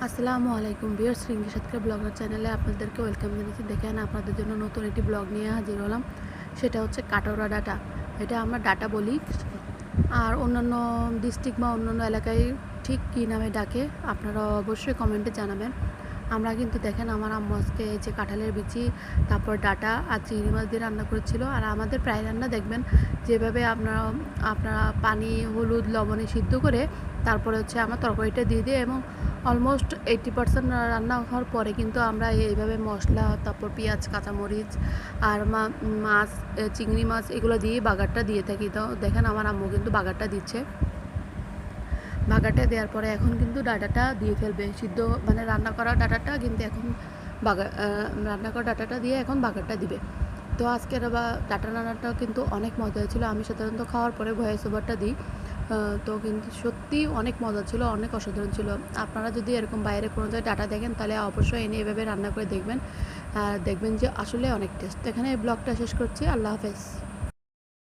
আসসালামু আলাইকুম viewers, Rinki Satkhira blogger চ্যানেলে আপনাদেরকে ওয়েলকাম জানাচ্ছি। দেখেন আপনাদের জন্য নতুন একটি ব্লগ নিয়ে হাজির হলাম। সেটা হচ্ছে কাটোরা ডাটা। এটা আমরা ডাটা বলি, আর অন্যান্য ডিস্ট্রিক্ট বা অন্যান্য এলাকায় ঠিক কী নামে ডাকে আপনারা অবশ্যই কমেন্টে জানাবেন। আমরা কিন্তু দেখেন আমার আম্মু আজকে এই যে কাঁঠালের বিচি, তারপর ডাটা আর চিংড়ি মাছ দিয়ে রান্না করেছিল। আর আমাদের প্রায় রান্না দেখবেন যেভাবে আপনারা পানি হলুদ লবণে সিদ্ধ করে তারপরে হচ্ছে আমরা তরকারিটা দিয়ে দিই, এবং অলমোস্ট 80% রান্না হওয়ার পরে কিন্তু আমরা এইভাবে মশলা, তারপর পেঁয়াজ, কাঁচামরিচ আর মাছ, চিংড়ি মাছ এগুলো দিয়ে বাগারটা দিয়ে থাকি। তো দেখেন আমার আম্মু কিন্তু বাগারটা দিচ্ছে। বাগারটা দেওয়ার পরে এখন কিন্তু ডাটাটা দিয়ে ফেলবে, সিদ্ধ মানে রান্না করা ডাটাটা কিন্তু এখন রান্না করা ডাটাটা দিয়ে এখন বাগারটা দিবে। তো আজকের ডাটা রান্নাটা কিন্তু অনেক মজা হয়েছিলো। আমি সাধারণত খাওয়ার পরে ভয়েস ওভারটা দিই, তো কিন্তু সত্যি অনেক মজা ছিল, অনেক অসাধারণ ছিল। আপনারা যদি এরকম বাইরে কোনো জায়গায় ডাটা দেখেন তাহলে অবশ্যই এনে এভাবে রান্না করে দেখবেন, আর দেখবেন যে আসলে অনেক টেস্ট। এখানে ব্লগটা শেষ করছি। আল্লাহ হাফেজ।